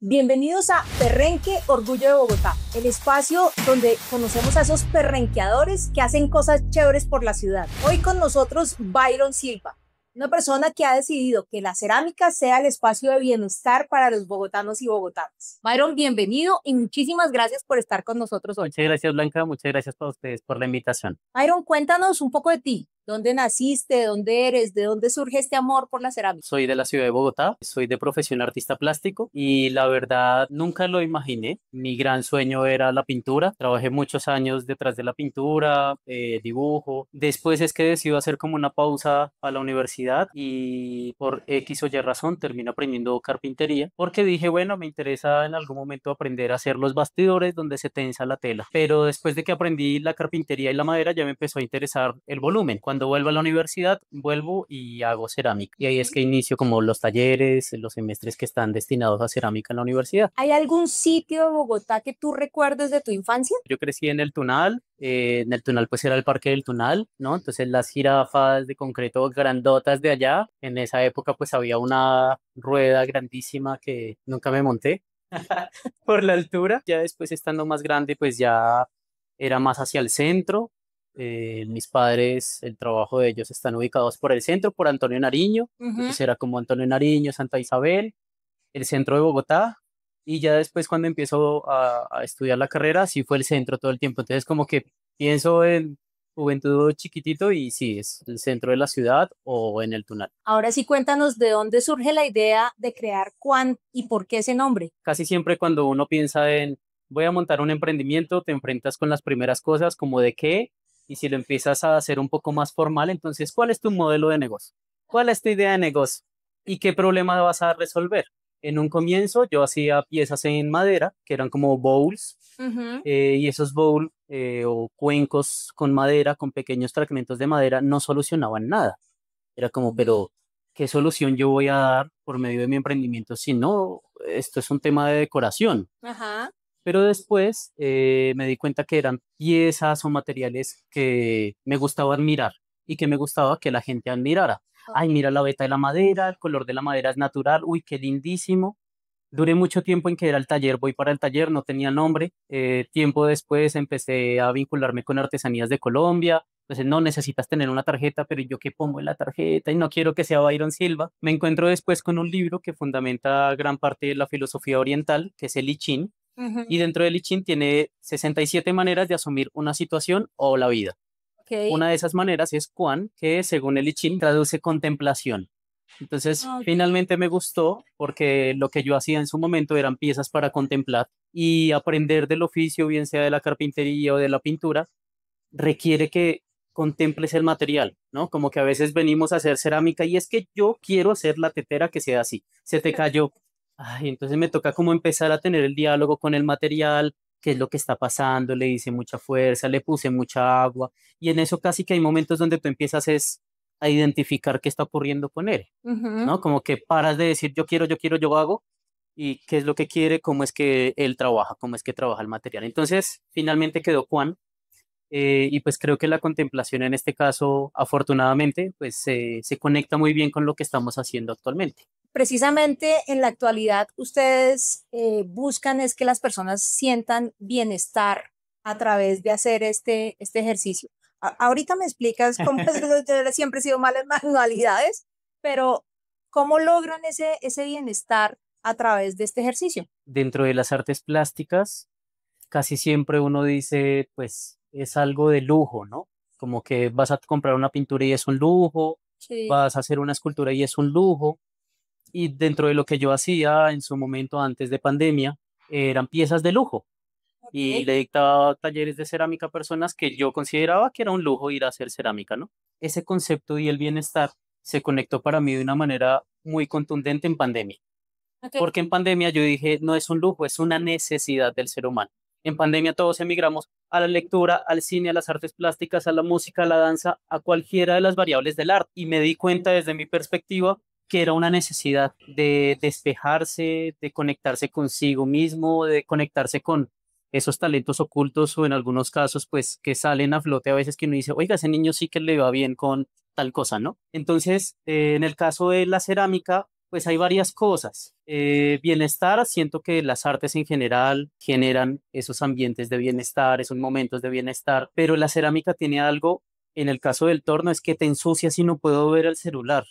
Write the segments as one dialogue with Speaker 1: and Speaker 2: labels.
Speaker 1: Bienvenidos a Perrenque Orgullo de Bogotá, el espacio donde conocemos a esos perrenqueadores que hacen cosas chéveres por la ciudad. Hoy con nosotros Byron Silva, una persona que ha decidido que la cerámica sea el espacio de bienestar para los bogotanos y bogotanas. Byron, bienvenido y muchísimas gracias por estar con nosotros hoy.
Speaker 2: Muchas gracias, Blanca. Muchas gracias a ustedes por la invitación.
Speaker 1: Byron, cuéntanos un poco de ti. ¿Dónde naciste? ¿De dónde eres? ¿De dónde surge este amor por la cerámica?
Speaker 2: Soy de la ciudad de Bogotá, soy de profesión artista plástico y la verdad nunca lo imaginé. Mi gran sueño era la pintura. Trabajé muchos años detrás de la pintura, dibujo. Después es que decido hacer como una pausa a la universidad y por X o Y razón termino aprendiendo carpintería porque dije, bueno, me interesa en algún momento aprender a hacer los bastidores donde se tensa la tela. Pero después de que aprendí la carpintería y la madera ya me empezó a interesar el volumen. Cuando vuelvo a la universidad, vuelvo y hago cerámica. Y ahí es que inicio como los talleres, los semestres que están destinados a cerámica en la universidad.
Speaker 1: ¿Hay algún sitio de Bogotá que tú recuerdes de tu infancia?
Speaker 2: Yo crecí en el Tunal pues era el Parque del Tunal, ¿no? Entonces las jirafas de concreto grandotas de allá, en esa época pues había una rueda grandísima que nunca me monté por la altura. Ya después estando más grande pues ya era más hacia el centro. Mis padres, el trabajo de ellos están ubicados por el centro, por Antonio Nariño.
Speaker 1: Ujú.
Speaker 2: Entonces era como Antonio Nariño, Santa Isabel, el centro de Bogotá. Y ya después cuando empiezo a estudiar la carrera, sí fue el centro todo el tiempo. Entonces como que pienso en juventud chiquitito y sí, es el centro de la ciudad o en el Tunal.
Speaker 1: Ahora sí, cuéntanos de dónde surge la idea de crear Quan y por qué ese nombre.
Speaker 2: Casi siempre cuando uno piensa en voy a montar un emprendimiento, te enfrentas con las primeras cosas como de qué, y si lo empiezas a hacer un poco más formal, entonces, ¿cuál es tu modelo de negocio? ¿Cuál es tu idea de negocio? ¿Y qué problema vas a resolver? En un comienzo yo hacía piezas en madera, que eran como bowls,
Speaker 1: Ujú.
Speaker 2: y esos bowls o cuencos con madera, con pequeños fragmentos de madera, no solucionaban nada. Era como, pero ¿qué solución yo voy a dar por medio de mi emprendimiento si no, esto es un tema de decoración?
Speaker 1: Ajá.
Speaker 2: Pero después me di cuenta que eran piezas o materiales que me gustaba admirar y que me gustaba que la gente admirara. Ay, mira la veta de la madera, el color de la madera es natural, uy, qué lindísimo. Duré mucho tiempo en que era el taller, voy para el taller, no tenía nombre. Tiempo después empecé a vincularme con Artesanías de Colombia. Entonces, no necesitas tener una tarjeta, pero yo qué pongo en la tarjeta y no quiero que sea Byron Silva. Me encuentro después con un libro que fundamenta gran parte de la filosofía oriental, que es el I Ching, y
Speaker 1: Ujú.
Speaker 2: dentro del I Ching tiene 67 maneras de asumir una situación o la vida.
Speaker 1: Ok.
Speaker 2: Una de esas maneras es Kuan, que según el I Ching traduce contemplación. Entonces,
Speaker 1: Ok.
Speaker 2: finalmente me gustó porque lo que yo hacía en su momento eran piezas para contemplar y aprender del oficio, bien sea de la carpintería o de la pintura, requiere que contemples el material, ¿no? Como que a veces venimos a hacer cerámica y es que yo quiero hacer la tetera que sea así. Se te cayó. Ay, entonces me toca como empezar a tener el diálogo con el material, qué es lo que está pasando, le hice mucha fuerza, le puse mucha agua y en eso casi que hay momentos donde tú empiezas es a identificar qué está ocurriendo con él,
Speaker 1: Ujú.
Speaker 2: ¿no? Como que paras de decir yo quiero, yo hago y qué es lo que quiere, cómo es que él trabaja, cómo es que trabaja el material. Entonces, finalmente quedó Juan y pues creo que la contemplación en este caso, afortunadamente, pues se conecta muy bien con lo que estamos haciendo actualmente.
Speaker 1: Precisamente en la actualidad, ustedes buscan es que las personas sientan bienestar a través de hacer este ejercicio. Ahorita me explicas cómo es, yo siempre he sido mala en manualidades, pero ¿cómo logran ese bienestar a través de este ejercicio?
Speaker 2: Dentro de las artes plásticas, casi siempre uno dice, pues es algo de lujo, ¿no? Como que vas a comprar una pintura y es un lujo,
Speaker 1: Sí.
Speaker 2: vas a hacer una escultura y es un lujo. Y dentro de lo que yo hacía en su momento antes de pandemia, eran piezas de lujo. Y
Speaker 1: Ok.
Speaker 2: le dictaba talleres de cerámica a personas que yo consideraba que era un lujo ir a hacer cerámica, ¿no? Ese concepto y el bienestar se conectó para mí de una manera muy contundente en pandemia.
Speaker 1: Ok.
Speaker 2: Porque en pandemia yo dije, no es un lujo, es una necesidad del ser humano. En pandemia todos emigramos a la lectura, al cine, a las artes plásticas, a la música, a la danza, a cualquiera de las variables del arte. Y me di cuenta desde mi perspectiva que era una necesidad de despejarse, de conectarse consigo mismo, de conectarse con esos talentos ocultos o en algunos casos, pues que salen a flote a veces que uno dice, oiga, ese niño sí que le va bien con tal cosa, ¿no? Entonces, en el caso de la cerámica, Pues hay varias cosas. Bienestar, siento que las artes en general generan esos ambientes de bienestar, esos momentos de bienestar, pero la cerámica tiene algo, en el caso del torno, es que te ensucias y no puedo ver el celular,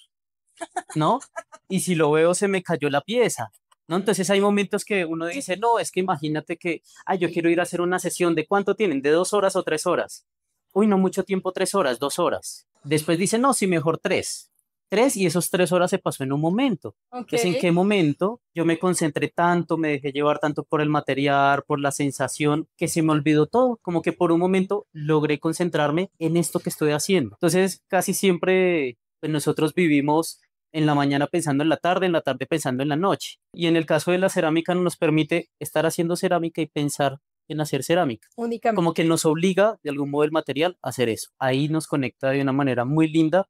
Speaker 2: ¿no? Y si lo veo, se me cayó la pieza, ¿no? Entonces hay momentos que uno dice, no, es que imagínate que, ay, yo quiero ir a hacer una sesión, ¿de cuánto tienen? ¿De 2 horas o 3 horas? Uy, no mucho tiempo, 3 horas, 2 horas. Después dice, no, sí, mejor tres. Tres y esos 3 horas se pasó en un momento.
Speaker 1: Ok.
Speaker 2: Entonces, ¿en qué momento yo me concentré tanto, me dejé llevar tanto por el material, por la sensación, que se me olvidó todo? Como que por un momento logré concentrarme en esto que estoy haciendo. Entonces, casi siempre pues, nosotros vivimos en la mañana pensando en la tarde pensando en la noche. Y en el caso de la cerámica nos permite estar haciendo cerámica y pensar en hacer cerámica.
Speaker 1: Únicamente.
Speaker 2: Como que nos obliga de algún modo el material a hacer eso. Ahí nos conecta de una manera muy linda,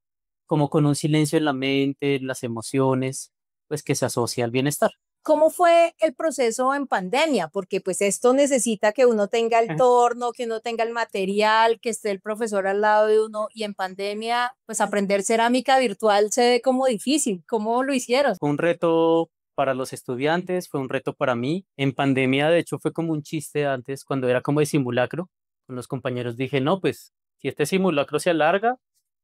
Speaker 2: como con un silencio en la mente, en las emociones, pues que se asocia al bienestar.
Speaker 1: ¿Cómo fue el proceso en pandemia? Porque pues esto necesita que uno tenga el torno, que uno tenga el material, que esté el profesor al lado de uno y en pandemia pues aprender cerámica virtual se ve como difícil. ¿Cómo lo hicieron?
Speaker 2: Fue un reto para los estudiantes, fue un reto para mí. En pandemia, de hecho, fue como un chiste antes, cuando era como de simulacro. Con los compañeros dije, no, pues si este simulacro se alarga,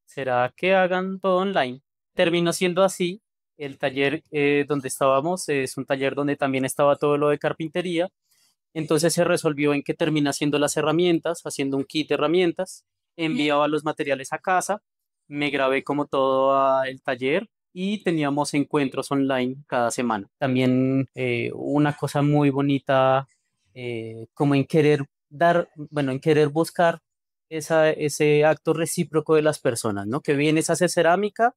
Speaker 2: será que hagan todo online. Terminó siendo así. El taller donde estábamos es un taller donde también estaba todo lo de carpintería. Entonces se resolvió en que terminé haciendo las herramientas, haciendo un kit de herramientas, enviaba los materiales a casa, me grabé como todo el taller y teníamos encuentros online cada semana. También una cosa muy bonita, como en querer dar, bueno, en querer buscar ese acto recíproco de las personas, ¿no? Que vienes a hacer cerámica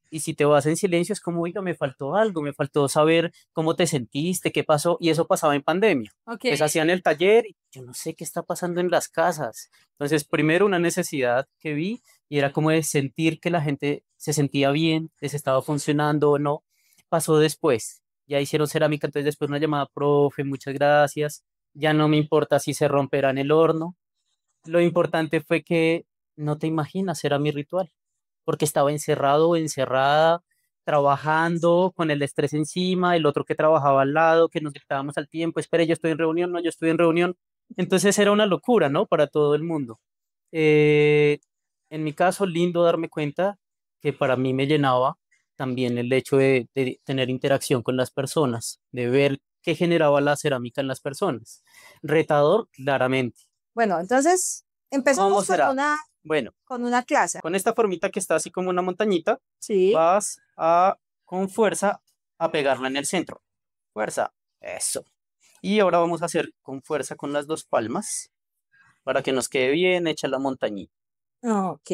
Speaker 2: y si te vas en silencio es como, oiga, me faltó algo, me faltó saber cómo te sentiste, qué pasó, y eso pasaba en pandemia.
Speaker 1: Ok.
Speaker 2: Pues hacían el taller y yo no sé qué está pasando en las casas. Entonces, primero una necesidad que vi y era como de sentir que la gente se sentía bien, les estaba funcionando o no. Pasó después, ya hicieron cerámica, entonces después una llamada, profe, muchas gracias, ya no me importa si se romperá en el horno. Lo importante fue que no te imaginas, era mi ritual, porque estaba encerrado o encerrada, trabajando con el estrés encima, el otro que trabajaba al lado, que nos dictábamos al tiempo, espere, yo estoy en reunión, no, yo estoy en reunión. Entonces era una locura, ¿no? Para todo el mundo. Eh, en mi caso, lindo darme cuenta que para mí me llenaba también el hecho de tener interacción con las personas, de ver qué generaba la cerámica en las personas. Retador, claramente.
Speaker 1: Bueno, entonces
Speaker 2: ¿Cómo
Speaker 1: empezamos
Speaker 2: será? Bueno,
Speaker 1: con una clase.
Speaker 2: con esta formita que está así como una montañita,
Speaker 1: Sí.
Speaker 2: vas a con fuerza a pegarla en el centro. Fuerza, eso. Y ahora vamos a hacer con fuerza con las dos palmas para que nos quede bien hecha la montañita.
Speaker 1: Ok.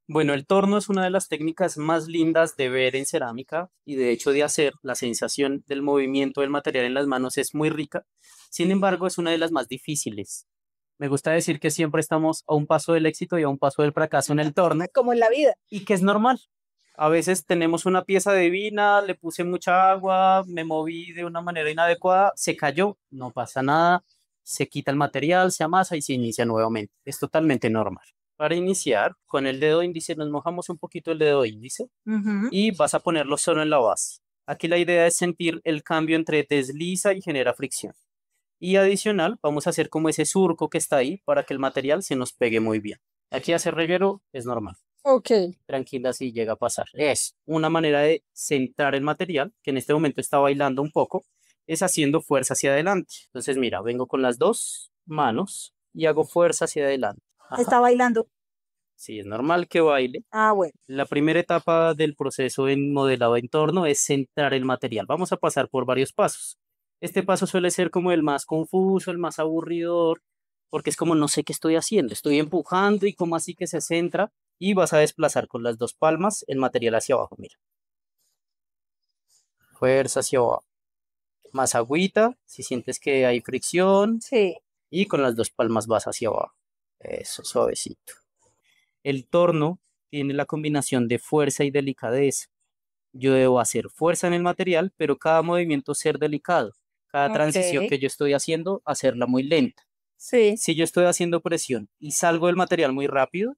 Speaker 2: Bueno, el torno es una de las técnicas más lindas de ver en cerámica y de hecho de hacer. La sensación del movimiento del material en las manos es muy rica. Sin embargo, es una de las más difíciles. Me gusta decir que siempre estamos a un paso del éxito y a un paso del fracaso en el torno
Speaker 1: Como en la vida.
Speaker 2: y que es normal. A veces tenemos una pieza divina, le puse mucha agua, me moví de una manera inadecuada, se cayó, no pasa nada, se quita el material, se amasa y se inicia nuevamente. Es totalmente normal. Para iniciar, con el dedo índice nos mojamos un poquito el dedo índice
Speaker 1: Ujú.
Speaker 2: y vas a ponerlo solo en la base. Aquí la idea es sentir el cambio entre desliza y genera fricción. Y adicional, vamos a hacer como ese surco que está ahí para que el material se nos pegue muy bien. Aquí hacer reguero es normal.
Speaker 1: Ok.
Speaker 2: Tranquila si llega a pasar. Es una manera de centrar el material, que en este momento está bailando un poco, es haciendo fuerza hacia adelante. Entonces, mira, vengo con las dos manos y hago fuerza hacia adelante. Ajá.
Speaker 1: Está bailando.
Speaker 2: Sí, es normal que baile.
Speaker 1: Ah, bueno.
Speaker 2: La primera etapa del proceso en modelado de entorno es centrar el material. Vamos a pasar por varios pasos. Este paso suele ser como el más confuso, el más aburridor, porque es como no sé qué estoy haciendo, estoy empujando y como así que se centra y vas a desplazar con las dos palmas el material hacia abajo, mira, fuerza hacia abajo, más agüita, si sientes que hay fricción
Speaker 1: Sí.
Speaker 2: y con las dos palmas vas hacia abajo, eso, suavecito. El torno tiene la combinación de fuerza y delicadeza. Yo debo hacer fuerza en el material, pero cada movimiento ser delicado. Cada
Speaker 1: Ok.
Speaker 2: transición que yo estoy haciendo, hacerla muy lenta.
Speaker 1: Sí.
Speaker 2: Si yo estoy haciendo presión y salgo del material muy rápido,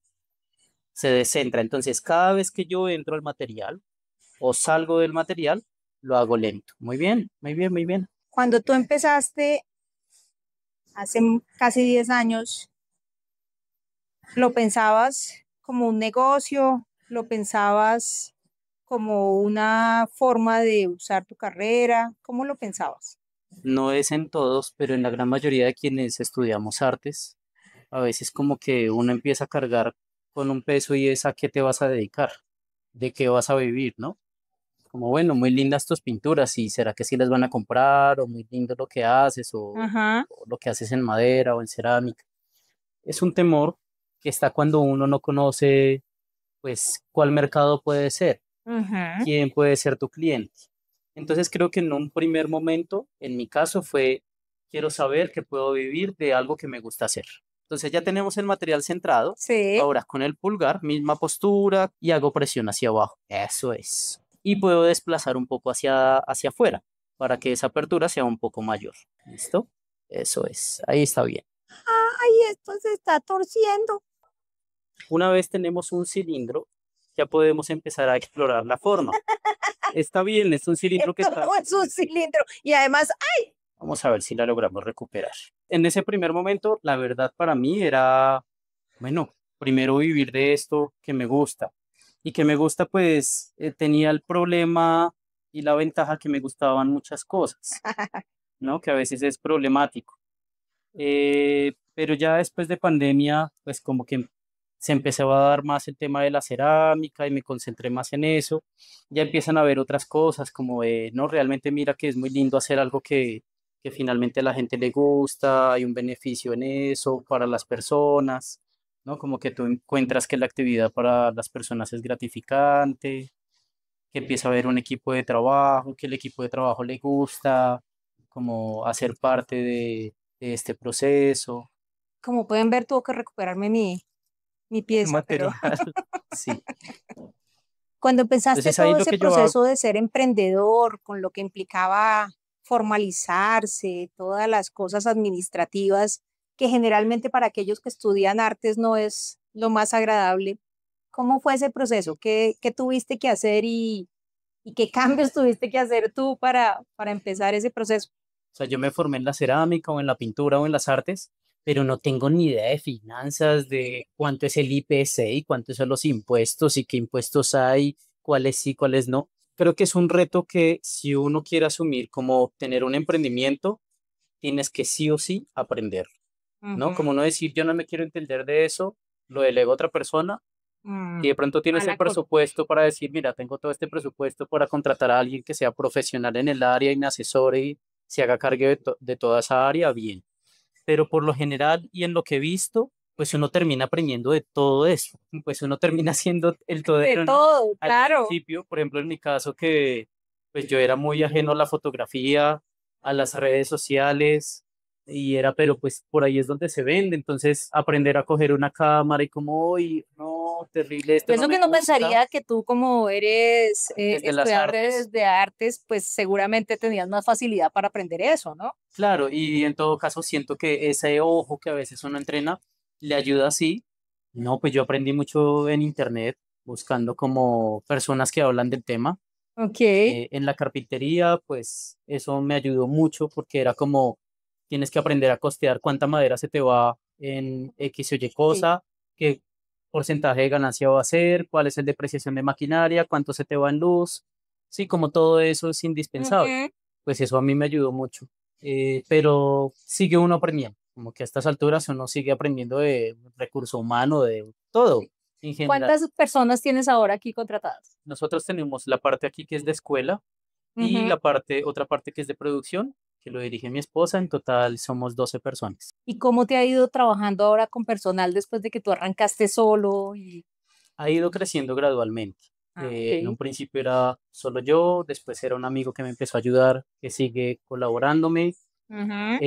Speaker 2: se descentra. Entonces, cada vez que yo entro al material o salgo del material, lo hago lento. Muy bien, muy bien, muy bien.
Speaker 1: Cuando tú empezaste hace casi 10 años, ¿lo pensabas como un negocio? ¿Lo pensabas como una forma de usar tu carrera? ¿Cómo lo pensabas?
Speaker 2: No es en todos, pero en la gran mayoría de quienes estudiamos artes, a veces como que uno empieza a cargar con un peso y es a qué te vas a dedicar, de qué vas a vivir, ¿no? Como bueno, muy lindas tus pinturas y será que sí las van a comprar o muy lindo lo que haces
Speaker 1: Ajá.
Speaker 2: o lo que haces en madera o en cerámica. Es un temor que está cuando uno no conoce pues cuál mercado puede ser,
Speaker 1: Ujú.
Speaker 2: quién puede ser tu cliente. Entonces creo que en un primer momento, en mi caso fue, quiero saber que puedo vivir de algo que me gusta hacer. Entonces ya tenemos el material centrado.
Speaker 1: Sí.
Speaker 2: Ahora con el pulgar, misma postura y hago presión hacia abajo. Eso es. Y puedo desplazar un poco hacia afuera para que esa apertura sea un poco mayor. ¿Listo? Eso es. Ahí está bien.
Speaker 1: Ay, esto se está torciendo.
Speaker 2: Una vez tenemos un cilindro, ya podemos empezar a explorar la forma. Está bien, es un cilindro que
Speaker 1: Esto
Speaker 2: está.
Speaker 1: no es un cilindro. Y además,
Speaker 2: Vamos a ver si la logramos recuperar. En ese primer momento, la verdad para mí era, bueno, primero vivir de esto que me gusta. Y que me gusta, pues tenía el problema y la ventaja que me gustaban muchas cosas, ¿no? Que a veces es problemático. Pero ya después de pandemia, pues como que se empezó a dar más el tema de la cerámica y me concentré más en eso. Ya empiezan a ver otras cosas como, no, realmente mira que es muy lindo hacer algo que finalmente a la gente le gusta, hay un beneficio en eso para las personas, ¿no? Como que tú encuentras que la actividad para las personas es gratificante, que empieza a haber un equipo de trabajo, que el equipo de trabajo le gusta, como hacer parte de este proceso.
Speaker 1: como pueden ver, tuvo que recuperarme mi
Speaker 2: El
Speaker 1: pieza, pero
Speaker 2: material, sí.
Speaker 1: cuando empezaste
Speaker 2: Entonces ahí
Speaker 1: todo
Speaker 2: lo
Speaker 1: ese
Speaker 2: que yo hago,
Speaker 1: proceso de ser emprendedor, con lo que implicaba formalizarse, todas las cosas administrativas, que generalmente para aquellos que estudian artes no es lo más agradable, ¿cómo fue ese proceso? ¿Qué tuviste que hacer y qué cambios tuviste que hacer tú para empezar ese proceso?
Speaker 2: o sea, yo me formé en la cerámica o en la pintura o en las artes, pero no tengo ni idea de finanzas, de cuánto es el IPC y cuántos son los impuestos y qué impuestos hay, cuáles sí, cuáles no. Creo que es un reto que si uno quiere asumir como tener un emprendimiento, tienes que sí o sí aprender, ¿no?
Speaker 1: Ujú.
Speaker 2: Como no decir, yo no me quiero entender de eso, lo delego a otra persona.
Speaker 1: Mm,
Speaker 2: Y de pronto tienes el
Speaker 1: mala cosa.
Speaker 2: presupuesto para decir, mira, tengo todo este presupuesto para contratar a alguien que sea profesional en el área y me asesore y se haga cargo de toda esa área, bien. Pero por lo general y en lo que he visto, pues uno termina aprendiendo de todo eso. Pues uno termina siendo el
Speaker 1: De
Speaker 2: todero, ¿no?
Speaker 1: todo,
Speaker 2: Al
Speaker 1: claro.
Speaker 2: principio, por ejemplo, en mi caso, que pues yo era muy ajeno a la fotografía, a las redes sociales, y era, pero pues por ahí es donde se vende. Entonces, aprender a coger una cámara y como, uy, no, terrible, esto no
Speaker 1: Pienso
Speaker 2: me
Speaker 1: que no
Speaker 2: gusta,
Speaker 1: pensaría que tú como eres
Speaker 2: desde las
Speaker 1: estudiante
Speaker 2: artes.
Speaker 1: de artes, pues seguramente tenías más facilidad para aprender eso, ¿no?
Speaker 2: Claro, y en todo caso siento que ese ojo que a veces uno entrena le ayuda así. No, pues yo aprendí mucho en internet buscando como personas que hablan del tema.
Speaker 1: Ok.
Speaker 2: En la carpintería, pues eso me ayudó mucho porque era como tienes que aprender a costear cuánta madera se te va en X o Y
Speaker 1: Sí.
Speaker 2: cosa, qué porcentaje de ganancia va a ser, cuál es el depreciación de maquinaria, cuánto se te va en luz. Sí, como todo eso es indispensable.
Speaker 1: Ujú.
Speaker 2: Pues eso a mí me ayudó mucho. Pero sigue uno aprendiendo, como que a estas alturas uno sigue aprendiendo de recurso humano, de todo en general.
Speaker 1: ¿Cuántas personas tienes ahora aquí contratadas?
Speaker 2: Nosotros tenemos la parte aquí que es de escuela y
Speaker 1: Ujú.
Speaker 2: otra parte que es de producción, que lo dirige mi esposa. En total somos 12 personas.
Speaker 1: ¿Y cómo te ha ido trabajando ahora con personal después de que tú arrancaste solo?
Speaker 2: Ha ido creciendo gradualmente.
Speaker 1: Ah,
Speaker 2: En
Speaker 1: ok.
Speaker 2: un principio era solo yo, después era un amigo que me empezó a ayudar, que sigue colaborándome.
Speaker 1: Ujú.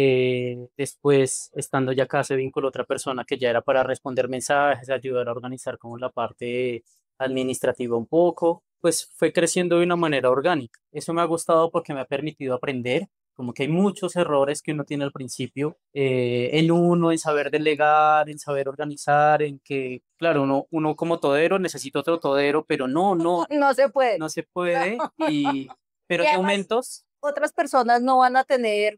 Speaker 2: Después, estando ya acá, se vinculó otra persona que ya era para responder mensajes, ayudar a organizar como la parte administrativa un poco. Pues fue creciendo de una manera orgánica. Eso me ha gustado porque me ha permitido aprender. Como que hay muchos errores que uno tiene al principio, en uno, en saber delegar, en saber organizar, en que, claro, uno como todero necesita otro todero, pero no
Speaker 1: No se puede.
Speaker 2: se puede.
Speaker 1: No.
Speaker 2: Pero
Speaker 1: Y
Speaker 2: hay
Speaker 1: además,
Speaker 2: momentos,
Speaker 1: otras personas no van a tener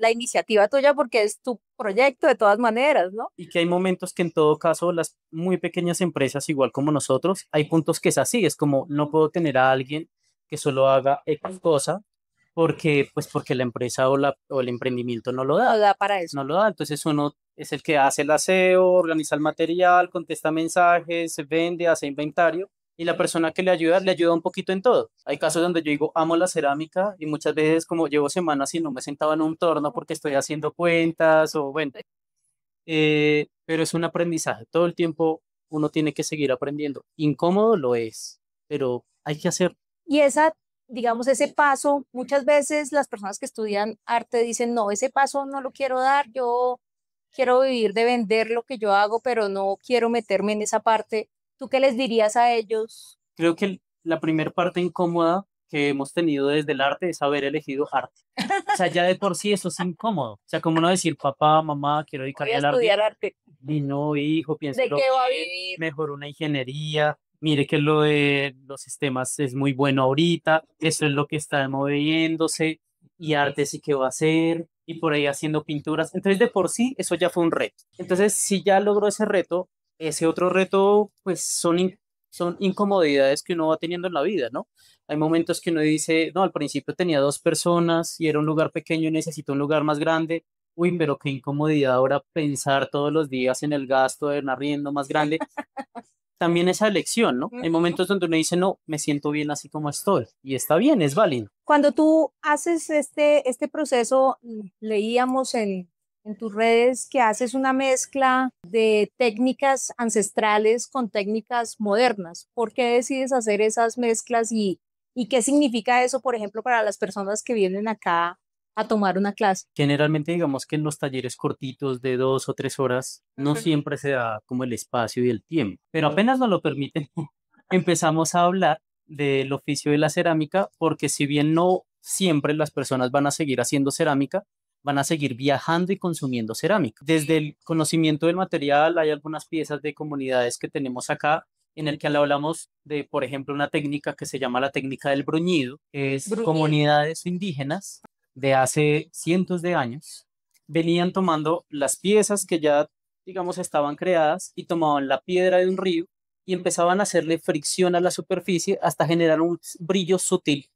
Speaker 1: la iniciativa tuya porque es tu proyecto de todas maneras, ¿no?
Speaker 2: y que hay momentos que en todo caso las muy pequeñas empresas, igual como nosotros, hay puntos que es así, es como no puedo tener a alguien que solo haga X cosa porque la empresa o el emprendimiento no lo
Speaker 1: No
Speaker 2: da,
Speaker 1: da para eso.
Speaker 2: no lo da. Entonces uno es el que hace el aseo, organiza el material, contesta mensajes, vende, hace inventario. Y la persona que le ayuda un poquito en todo. Hay casos donde yo digo, amo la cerámica y muchas veces como llevo semanas y no me sentaba en un torno porque estoy haciendo cuentas o bueno, pero es un aprendizaje. Todo el tiempo uno tiene que seguir aprendiendo. Incómodo lo es, pero hay que hacer.
Speaker 1: Y esa, digamos, ese paso, muchas veces las personas que estudian arte dicen, no, ese paso no lo quiero dar, yo quiero vivir de vender lo que yo hago, pero no quiero meterme en esa parte. ¿Tú qué les dirías a ellos?
Speaker 2: Creo que la primera parte incómoda que hemos tenido desde el arte es haber elegido arte. O sea, ya de por sí eso es incómodo. O sea, como no decir, papá, mamá, quiero
Speaker 1: Voy a
Speaker 2: dedicarme al arte.
Speaker 1: estudiar arte.
Speaker 2: Y no, hijo,
Speaker 1: ¿De
Speaker 2: piénselo
Speaker 1: qué va a
Speaker 2: bien,
Speaker 1: vivir?
Speaker 2: mejor una ingeniería. Mire que lo de los sistemas es muy bueno ahorita. Eso es lo que está moviéndose. Y arte sí que va a hacer. Y por ahí haciendo pinturas. Entonces, de por sí, eso ya fue un reto. Entonces, si ya logró ese reto, ese otro reto, pues son incomodidades que uno va teniendo en la vida, ¿no? Hay momentos que uno dice, no, al principio tenía dos personas y era un lugar pequeño y necesito un lugar más grande. Uy, pero qué incomodidad ahora pensar todos los días en el gasto de un arriendo más grande. También esa elección, ¿no? Hay momentos donde uno dice, no, me siento bien así como estoy. Y está bien, es válido.
Speaker 1: Cuando tú haces este proceso, leíamos en tus redes que haces una mezcla de técnicas ancestrales con técnicas modernas. ¿Por qué decides hacer esas mezclas y qué significa eso, por ejemplo, para las personas que vienen acá a tomar una clase?
Speaker 2: Generalmente digamos que en los talleres cortitos de 2 o 3 horas no
Speaker 1: Ujú.
Speaker 2: siempre se da como el espacio y el tiempo, pero apenas nos lo permiten, empezamos a hablar del oficio de la cerámica, porque si bien no siempre las personas van a seguir haciendo cerámica, van a seguir viajando y consumiendo cerámica. Desde el conocimiento del material, hay algunas piezas de comunidades que tenemos acá en el que hablamos de, por ejemplo, una técnica que se llama la técnica del bruñido, que es
Speaker 1: Bruñido.
Speaker 2: comunidades indígenas de hace cientos de años venían tomando las piezas que ya, digamos, estaban creadas y tomaban la piedra de un río y empezaban a hacerle fricción a la superficie hasta generar un brillo sutil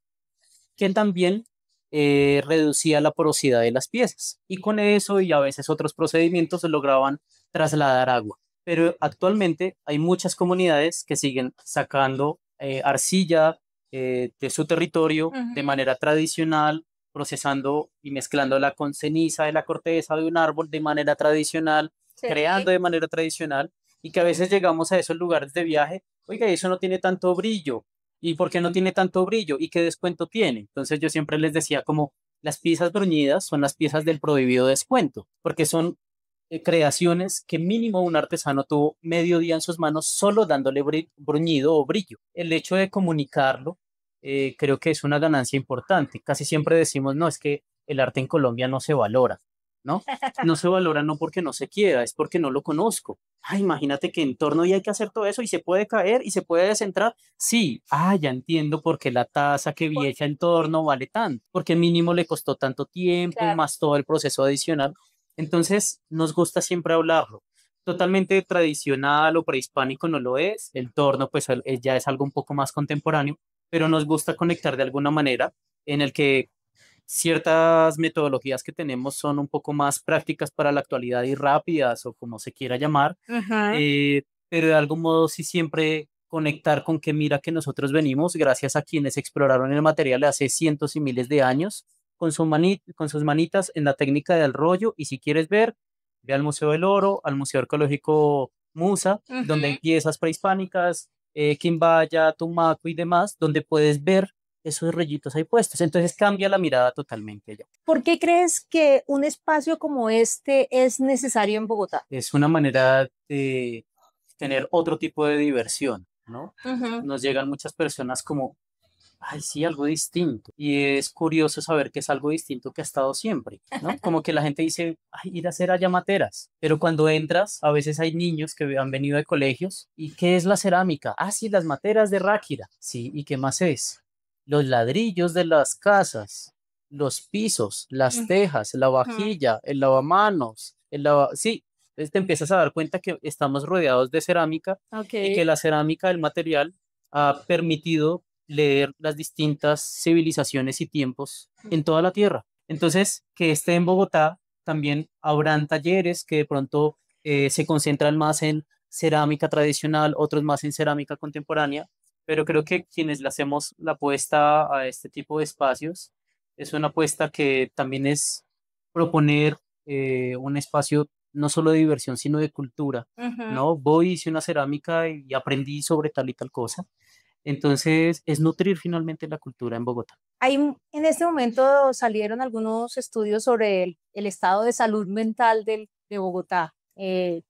Speaker 2: que también reducía la porosidad de las piezas. Y con eso y a veces otros procedimientos se lograban trasladar agua. Pero actualmente hay muchas comunidades que siguen sacando arcilla de su territorio de
Speaker 1: Ujú.
Speaker 2: manera tradicional, procesando y mezclándola con ceniza de la corteza de un árbol de manera tradicional, creando
Speaker 1: Sí.
Speaker 2: de manera tradicional, y que a veces llegamos a esos lugares de viaje, oiga, eso no tiene tanto brillo, ¿y por qué no tiene tanto brillo? ¿Y qué descuento tiene? Entonces yo siempre les decía como las piezas bruñidas son las piezas del prohibido descuento, porque son creaciones que mínimo un artesano tuvo medio día en sus manos solo dándole bruñido o brillo. El hecho de comunicarlo creo que es una ganancia importante. Casi siempre decimos, no, es que el arte en Colombia no se valora, ¿no? No se valora no porque no se quiera, es porque no lo conozco. Ah, imagínate que en torno y hay que hacer todo eso y se puede caer y se puede descentrar. Sí, ya entiendo por qué la tasa que vi
Speaker 1: Por-
Speaker 2: hecha en torno vale tanto, porque mínimo le costó tanto tiempo,
Speaker 1: claro.
Speaker 2: más todo el proceso adicional. Entonces, nos gusta siempre hablarlo. Totalmente tradicional o prehispánico no lo es. El torno, pues, ya es algo un poco más contemporáneo, pero nos gusta conectar de alguna manera en el que ciertas metodologías que tenemos son un poco más prácticas para la actualidad y rápidas o como se quiera llamar,
Speaker 1: Ujú.
Speaker 2: pero de algún modo sí siempre conectar con que mira que nosotros venimos gracias a quienes exploraron el material hace cientos y miles de años con, con sus manitas en la técnica del rollo, y si quieres ver, ve al Museo del Oro, al Museo Arqueológico Musa, donde hay
Speaker 1: Ujú.
Speaker 2: piezas prehispánicas, Quimbaya, Tumaco y demás, donde puedes ver esos rollitos ahí puestos. Entonces cambia la mirada totalmente ya.
Speaker 1: ¿Por qué crees que un espacio como este es necesario en Bogotá?
Speaker 2: Es una manera de tener otro tipo de diversión, ¿no?
Speaker 1: Ujú.
Speaker 2: Nos llegan muchas personas como, ay, sí, algo distinto. Y es curioso saber que es algo distinto que ha estado siempre, ¿no? Como que la gente dice, ay, ir a hacer allá materas. Pero cuando entras, a veces hay niños que han venido de colegios. ¿Y qué es la cerámica? Ah, sí, las materas de Ráquira. Sí, ¿y qué más es? los ladrillos de las casas, los pisos, las tejas, la
Speaker 1: Ujú.
Speaker 2: vajilla, el lavamanos, sí, entonces te empiezas a dar cuenta que estamos rodeados de cerámica
Speaker 1: Ok.
Speaker 2: y que la cerámica, el material, ha permitido leer las distintas civilizaciones y tiempos en toda la Tierra. Entonces, que esté en Bogotá, también habrán talleres que de pronto se concentran más en cerámica tradicional, otros más en cerámica contemporánea, pero creo que quienes le hacemos la apuesta a este tipo de espacios es una apuesta que también es proponer un espacio no solo de diversión, sino de cultura,
Speaker 1: Ujú.
Speaker 2: ¿no? Voy, hice una cerámica y aprendí sobre tal y tal cosa. Entonces, es nutrir finalmente la cultura en Bogotá.
Speaker 1: En este momento salieron algunos estudios sobre el estado de salud mental de Bogotá.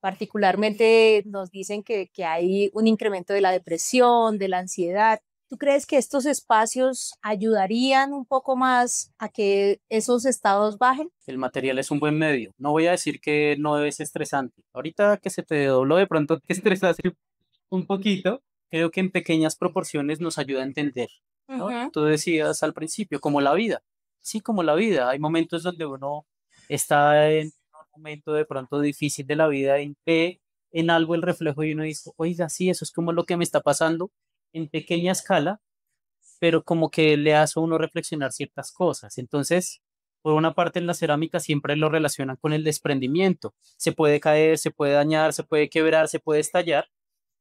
Speaker 1: Particularmente nos dicen que hay un incremento de la depresión, de la ansiedad. ¿Tú crees que estos espacios ayudarían un poco más a que esos estados bajen?
Speaker 2: El material es un buen medio. No voy a decir que no es estresante. Ahorita que se te dobló de pronto te estresaste un poquito, creo que en pequeñas proporciones nos ayuda a entender, ¿no?
Speaker 1: Ujú.
Speaker 2: Tú decías al principio, como la vida. Sí, como la vida. Hay momentos donde uno está en un momento de pronto difícil de la vida y ve en algo el reflejo y uno dice, oiga, sí, eso es como lo que me está pasando en pequeña escala, pero como que le hace a uno reflexionar ciertas cosas. Entonces, por una parte en la cerámica siempre lo relacionan con el desprendimiento. Se puede caer, se puede dañar, se puede quebrar, se puede estallar.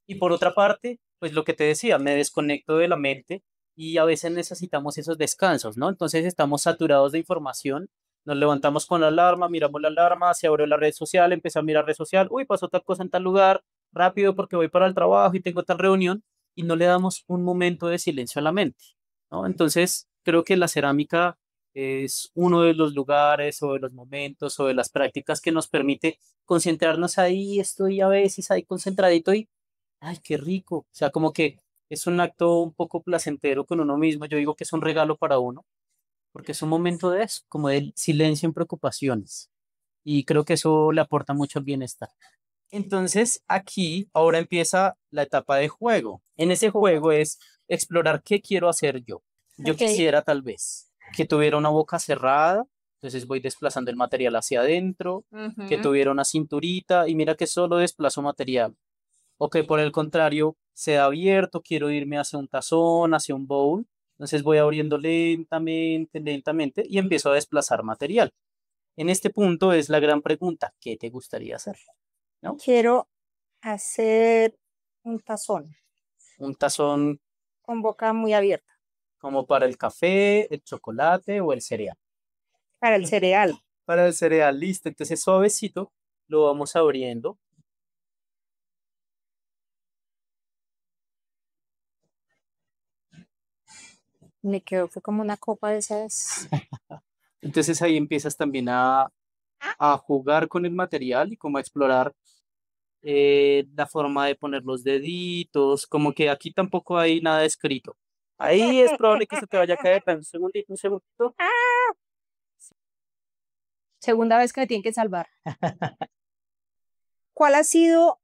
Speaker 2: Y por otra parte, pues lo que te decía, me desconecto de la mente y a veces necesitamos esos descansos, ¿no? Entonces estamos saturados de información, nos levantamos con la alarma, miramos la alarma, se abre la red social, empecé a mirar red social, uy, pasó tal cosa en tal lugar, rápido porque voy para el trabajo y tengo tal reunión y no le damos un momento de silencio a la mente, ¿no? Entonces creo que la cerámica es uno de los lugares o de los momentos o de las prácticas que nos permite concentrarnos ahí, estoy a veces ahí concentradito y ay, qué rico. O sea, como que es un acto un poco placentero con uno mismo. Yo digo que es un regalo para uno, porque es un momento de eso, como de silencio en preocupaciones. Y creo que eso le aporta mucho al bienestar. Entonces, aquí ahora empieza la etapa de juego. En ese
Speaker 1: Jugar.
Speaker 2: juego es explorar qué quiero hacer yo. Yo
Speaker 1: Ok.
Speaker 2: quisiera tal vez que tuviera una boca cerrada, entonces voy desplazando el material hacia adentro, que
Speaker 1: Ujú.
Speaker 2: tuviera una cinturita y mira que solo desplazo material o que por el contrario sea abierto, quiero irme hacia un tazón, hacia un bowl, entonces voy abriendo lentamente, lentamente y empiezo a desplazar material. En este punto es la gran pregunta, ¿qué te gustaría hacer? ¿No?
Speaker 1: Quiero hacer un tazón
Speaker 2: Un tazón
Speaker 1: con boca muy abierta
Speaker 2: como para el café, el chocolate o el cereal.
Speaker 1: para el cereal.
Speaker 2: Para el cereal, listo. Entonces suavecito lo vamos abriendo.
Speaker 1: Me quedó, fue como una copa de esas.
Speaker 2: Entonces ahí empiezas también a jugar con el material y como a explorar la forma de poner los deditos, como que aquí tampoco hay nada escrito. Ahí es probable que se te vaya a caer. Dame un segundito, un segundito.
Speaker 1: Segunda vez que me tienen que salvar. ¿Cuál ha sido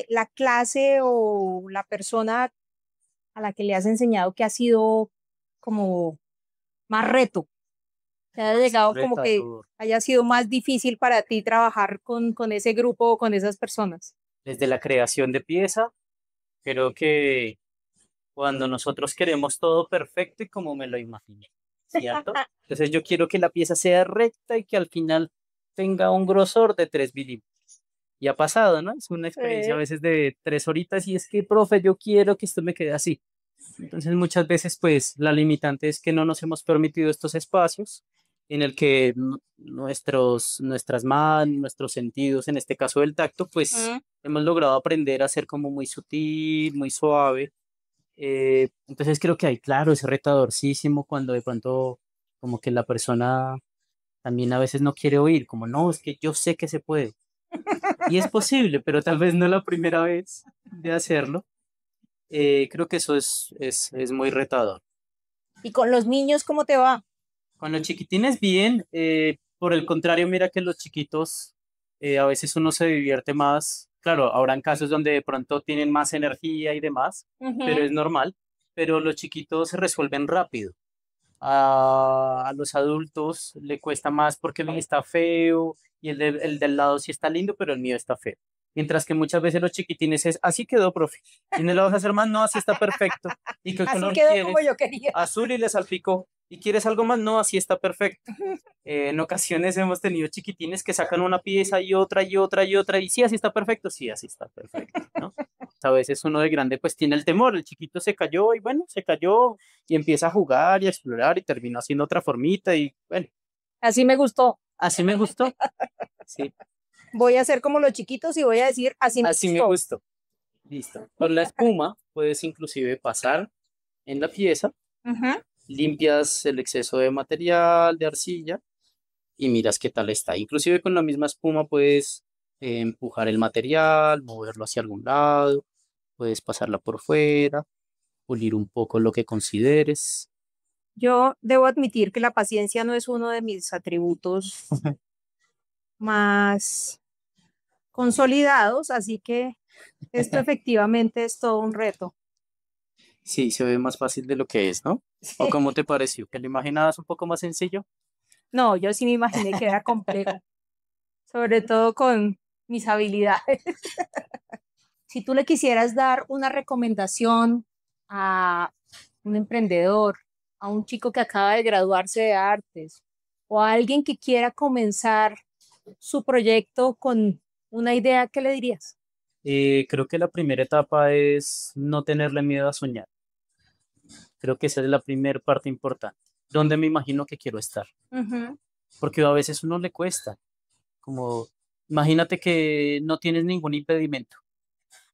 Speaker 1: la clase o la persona a la que le has enseñado que ha sido como más reto? Que haya llegado como que
Speaker 2: Retador.
Speaker 1: haya sido más difícil para ti trabajar con ese grupo o con esas personas.
Speaker 2: Desde la creación de pieza, creo que cuando nosotros queremos todo perfecto y como me lo imaginé, ¿cierto? Entonces yo quiero que la pieza sea recta y que al final tenga un grosor de 3 milímetros. Y ha pasado, ¿no? Es una experiencia a
Speaker 1: Eh,
Speaker 2: veces de 3 horitas y es que, profe, yo quiero que esto me quede así. Entonces muchas veces pues la limitante es que no nos hemos permitido estos espacios en el que nuestras manos, nuestros sentidos, en este caso el tacto, pues
Speaker 1: mm.
Speaker 2: hemos logrado aprender a ser como muy sutil, muy suave. Entonces creo que hay, claro, es retadorcísimo cuando de pronto como que la persona también a veces no quiere oír, como no, es que yo sé que se puede. Y es posible, pero tal vez no la primera vez de hacerlo. Creo que eso es muy retador.
Speaker 1: ¿Y con los niños cómo te va?
Speaker 2: Con los chiquitines bien, por el contrario, mira que los chiquitos a veces uno se divierte más. Claro, habrán casos donde de pronto tienen más energía y demás, pero
Speaker 1: Ujú.
Speaker 2: es normal. pero los chiquitos se resuelven rápido. A los adultos le cuesta más porque el mío está feo y el del lado sí está lindo, pero el mío está feo. Mientras que muchas veces los chiquitines es, así quedó, profe. ¿Y no lo vas a hacer más? No, así está perfecto. ¿Y qué
Speaker 1: Así
Speaker 2: color
Speaker 1: quedó como
Speaker 2: quieres?
Speaker 1: yo quería.
Speaker 2: Azul y le salpicó. ¿Y quieres algo más? No, así está perfecto. En ocasiones hemos tenido chiquitines que sacan una pieza y otra y otra y otra y sí, así está perfecto, sí, así está perfecto, ¿no? A veces uno de grande pues tiene el temor, el chiquito se cayó y bueno, se cayó y empieza a jugar y a explorar y terminó haciendo otra formita y bueno,
Speaker 1: Así me gustó.
Speaker 2: así me gustó, sí,
Speaker 1: Voy a hacer como los chiquitos y voy a decir, así me
Speaker 2: así me
Speaker 1: gustó.
Speaker 2: gustó, listo. Con la espuma puedes inclusive pasar en la pieza,
Speaker 1: Ujú.
Speaker 2: limpias el exceso de material, de arcilla y miras qué tal está. Inclusive con la misma espuma puedes empujar el material, moverlo hacia algún lado, puedes pasarla por fuera, pulir un poco lo que consideres.
Speaker 1: Yo debo admitir que la paciencia no es uno de mis atributos más consolidados, así que esto efectivamente es todo un reto.
Speaker 2: Sí, se ve más fácil de lo que es, ¿no? ¿O
Speaker 1: Sí.
Speaker 2: cómo te pareció? ¿Que lo imaginabas un poco más sencillo?
Speaker 1: No, yo sí me imaginé que era complejo, sobre todo con mis habilidades. Si tú le quisieras dar una recomendación a un emprendedor, a un chico que acaba de graduarse de artes o a alguien que quiera comenzar su proyecto con una idea, ¿qué le dirías?
Speaker 2: Creo que la primera etapa es no tenerle miedo a soñar. Creo que esa es la primera parte importante. ¿Dónde me imagino que quiero estar?
Speaker 1: Ujú.
Speaker 2: Porque a veces uno le cuesta, como imagínate que no tienes ningún impedimento,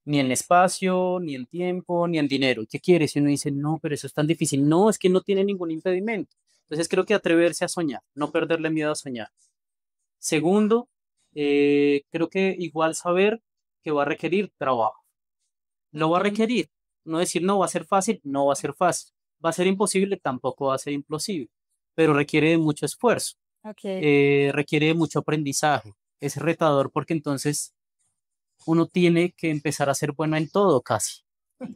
Speaker 2: ni en espacio, ni en tiempo, ni en dinero. ¿Qué quieres? Y uno dice, no, pero eso es tan difícil. No, es que no tiene ningún impedimento. Entonces creo que atreverse a soñar, no perderle miedo a soñar. Segundo, creo que igual saber que va a requerir trabajo. Lo va a
Speaker 1: Ok,
Speaker 2: requerir. No decir no va a ser fácil, no va a ser fácil. Va a ser imposible, tampoco va a ser imposible. Pero requiere de mucho esfuerzo,
Speaker 1: ok.
Speaker 2: requiere de mucho aprendizaje. Es retador porque entonces uno tiene que empezar a ser bueno en todo casi,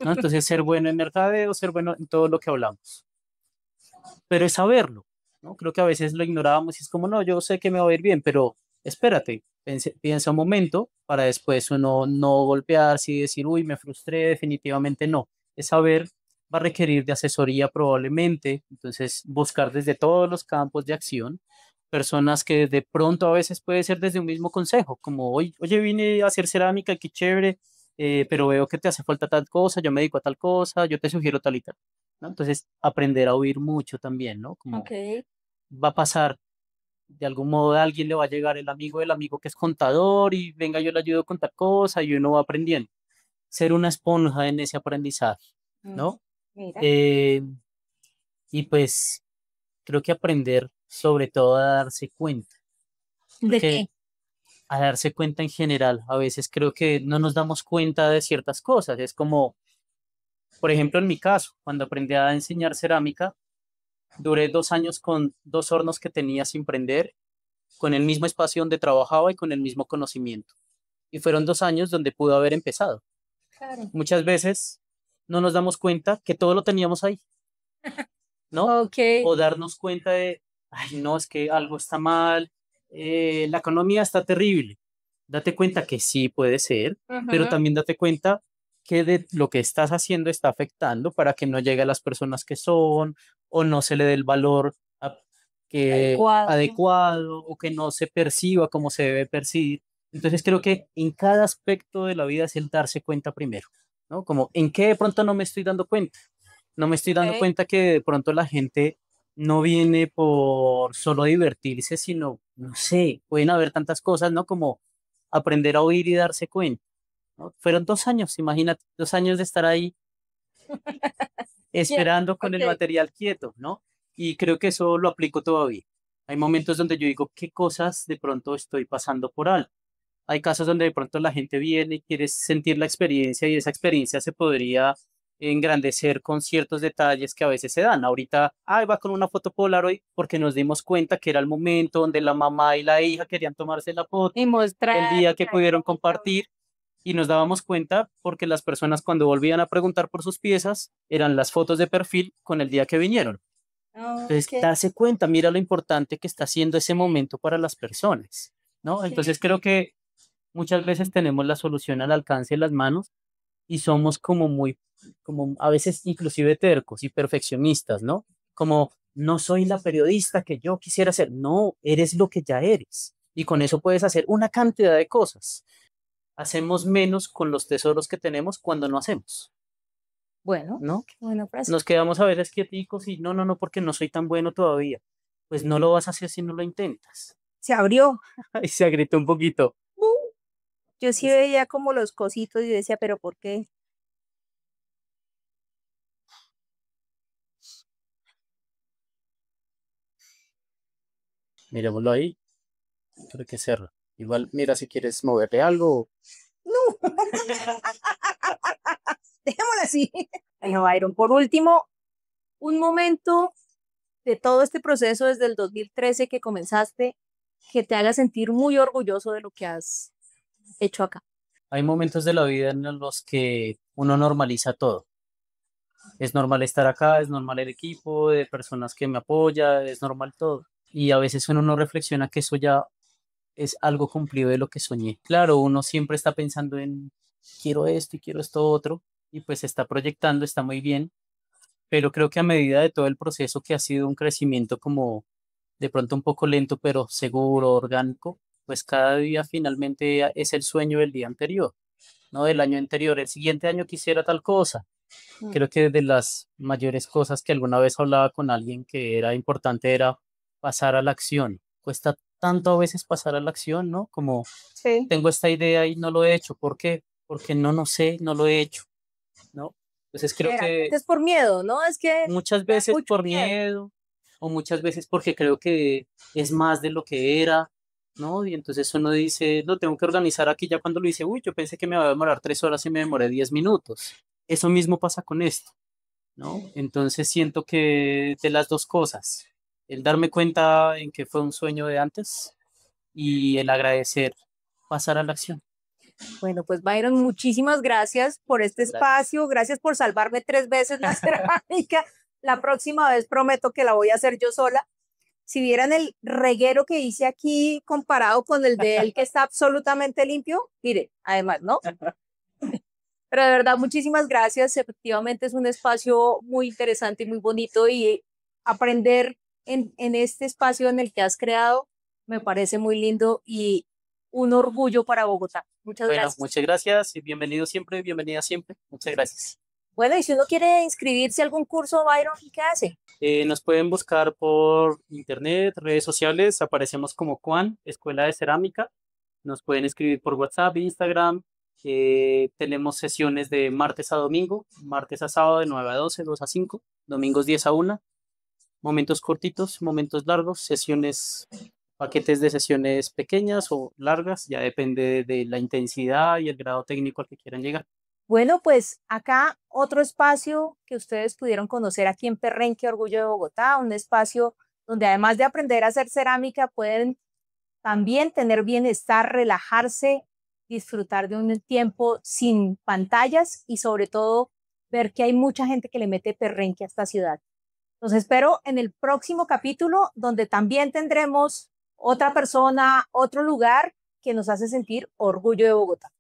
Speaker 2: ¿no? Entonces ser bueno en mercadeo, ser bueno en todo lo que hablamos. Pero es saberlo, ¿no? Creo que a veces lo ignorábamos y es como, no, yo sé que me va a ir bien, pero espérate, piensa un momento para después uno no golpearse y decir, uy, me frustré, definitivamente no. Es saber, va a requerir de asesoría probablemente, entonces buscar desde todos los campos de acción personas que de pronto a veces puede ser desde un mismo consejo, como, oye, vine a hacer cerámica, qué chévere, pero veo que te hace falta tal cosa, yo me dedico a tal cosa, yo te sugiero tal y tal. ¿No? Entonces, aprender a oír mucho también, ¿no? Como
Speaker 1: Ok.
Speaker 2: va a pasar, de algún modo a alguien le va a llegar el amigo del amigo que es contador y venga, yo le ayudo con tal cosa y uno va aprendiendo. Ser una esponja en ese aprendizaje,
Speaker 1: Mm,
Speaker 2: ¿no?
Speaker 1: mira.
Speaker 2: Eh, y pues creo que aprender sobre todo a darse cuenta,
Speaker 1: ¿De
Speaker 2: porque
Speaker 1: qué?
Speaker 2: a darse cuenta en general, a veces creo que no nos damos cuenta de ciertas cosas. Es como, por ejemplo, en mi caso, cuando aprendí a enseñar cerámica, duré 2 años con 2 hornos que tenía sin prender, con el mismo espacio donde trabajaba y con el mismo conocimiento. Y fueron 2 años donde pudo haber empezado.
Speaker 1: Claro.
Speaker 2: Muchas veces no nos damos cuenta que todo lo teníamos ahí, ¿no?
Speaker 1: Ok.
Speaker 2: O darnos cuenta de, ay, no, es que algo está mal, la economía está terrible. Date cuenta que sí puede ser, pero
Speaker 1: Ujú.
Speaker 2: también date cuenta que de lo que estás haciendo está afectando para que no llegue a las personas que son o no se le dé el valor
Speaker 1: Adecuado.
Speaker 2: adecuado o que no se perciba como se debe percibir. Entonces creo que en cada aspecto de la vida es el darse cuenta primero, ¿no? Como en qué de pronto no me estoy dando cuenta. No me estoy dando
Speaker 1: Ok.
Speaker 2: cuenta que de pronto la gente no viene por solo divertirse, sino, no sé, pueden haber tantas cosas, ¿no? Como aprender a oír y darse cuenta, ¿no? Fueron 2 años, imagínate, 2 años de estar ahí
Speaker 1: Ya.
Speaker 2: esperando con el
Speaker 1: Ok.
Speaker 2: material quieto, ¿no? Y creo que eso lo aplico todavía. Hay momentos donde yo digo, ¿qué cosas de pronto estoy pasando por alto? Hay casos donde de pronto la gente viene y quiere sentir la experiencia y esa experiencia se podría engrandecer con ciertos detalles que a veces se dan. Ahorita, ay, va con una foto Polaroid porque nos dimos cuenta que era el momento donde la mamá y la hija querían tomarse la
Speaker 1: Y
Speaker 2: foto, el
Speaker 1: mostrar.
Speaker 2: día que pudieron compartir, Y nos dábamos cuenta porque las personas cuando volvían a preguntar por sus piezas eran las fotos de perfil con el día que vinieron. Entonces,
Speaker 1: Ok,
Speaker 2: darse cuenta, mira lo importante que está haciendo ese momento para las personas, ¿no? Entonces,
Speaker 1: ok.
Speaker 2: creo que muchas veces tenemos la solución al alcance de las manos y somos como muy, como a veces inclusive tercos y perfeccionistas, ¿no? Como no soy la periodista que yo quisiera ser, no, eres lo que ya eres. Y con eso puedes hacer una cantidad de cosas. Hacemos menos con los tesoros que tenemos cuando no hacemos,
Speaker 1: Bueno,
Speaker 2: ¿no?
Speaker 1: qué buena frase.
Speaker 2: Nos quedamos a veces quieticos y no, no, no, porque no soy tan bueno todavía. Pues no lo vas a hacer si no lo intentas.
Speaker 1: Se abrió.
Speaker 2: Y se agrietó un poquito.
Speaker 1: Yo sí veía como los cositos y decía, pero ¿por qué?
Speaker 2: Miremoslo ahí, creo que cerra. Igual, mira si quieres moverle algo.
Speaker 1: No, dejémoslo así. Bueno, Byron, por último, un momento de todo este proceso desde el 2013 que comenzaste, que te haga sentir muy orgulloso de lo que has hecho acá.
Speaker 2: Hay momentos de la vida en los que uno normaliza todo. Es normal estar acá, es normal el equipo de personas que me apoya, es normal todo. Y a veces uno no reflexiona que eso ya es algo cumplido de lo que soñé. Claro, uno siempre está pensando en quiero esto y quiero esto otro, y pues se está proyectando, está muy bien, pero creo que a medida de todo el proceso que ha sido un crecimiento como de pronto un poco lento, pero seguro, orgánico, pues cada día finalmente es el sueño del día anterior, no del año anterior. El siguiente año quisiera tal cosa.
Speaker 1: Mm.
Speaker 2: Creo que de las mayores cosas que alguna vez hablaba con alguien que era importante era pasar a la acción. Cuesta tanto a veces pasar a la acción, ¿no? Como
Speaker 1: Sí.
Speaker 2: tengo esta idea y no lo he hecho. ¿Por qué? Porque no, no sé, no lo he hecho, ¿no? Entonces creo que
Speaker 1: Generalmente es por miedo, ¿no? Es que
Speaker 2: muchas
Speaker 1: da
Speaker 2: veces
Speaker 1: mucho
Speaker 2: por
Speaker 1: miedo.
Speaker 2: miedo o muchas veces porque creo que es más de lo que era, ¿no? Y entonces uno dice, lo tengo que organizar aquí ya cuando lo hice, uy, yo pensé que me iba a demorar 3 horas y me demoré 10 minutos. Eso mismo pasa con esto, ¿no? Entonces siento que de las dos cosas, el darme cuenta en que fue un sueño de antes y el agradecer, pasar a la acción.
Speaker 1: Bueno, pues Byron, muchísimas gracias por este
Speaker 2: Gracias.
Speaker 1: espacio, gracias por salvarme 3 veces la cerámica. La próxima vez prometo que la voy a hacer yo sola. Si vieran el reguero que hice aquí comparado con el de él que está absolutamente limpio, mire, además, ¿no? Pero de verdad, muchísimas gracias. Efectivamente es un espacio muy interesante y muy bonito y aprender en este espacio en el que has creado me parece muy lindo y un orgullo para Bogotá. Muchas
Speaker 2: Bueno,
Speaker 1: gracias.
Speaker 2: muchas gracias y bienvenido siempre, bienvenida siempre. Muchas gracias.
Speaker 1: Bueno, y si uno quiere inscribirse a algún curso, Byron, ¿qué hace?
Speaker 2: Nos pueden buscar por internet, redes sociales, aparecemos como Juan, Escuela de Cerámica. Nos pueden escribir por WhatsApp, Instagram. Tenemos sesiones de martes a domingo, martes a sábado de 9 a 12, 2 a 5, domingos 10 a 1, momentos cortitos, momentos largos, sesiones, paquetes de sesiones pequeñas o largas, ya depende de la intensidad y el grado técnico al que quieran llegar.
Speaker 1: Bueno, pues acá otro espacio que ustedes pudieron conocer aquí en Perrenque, Orgullo de Bogotá, un espacio donde además de aprender a hacer cerámica, pueden también tener bienestar, relajarse, disfrutar de un tiempo sin pantallas y sobre todo ver que hay mucha gente que le mete perrenque a esta ciudad. Los espero en el próximo capítulo donde también tendremos otra persona, otro lugar que nos hace sentir orgullo de Bogotá.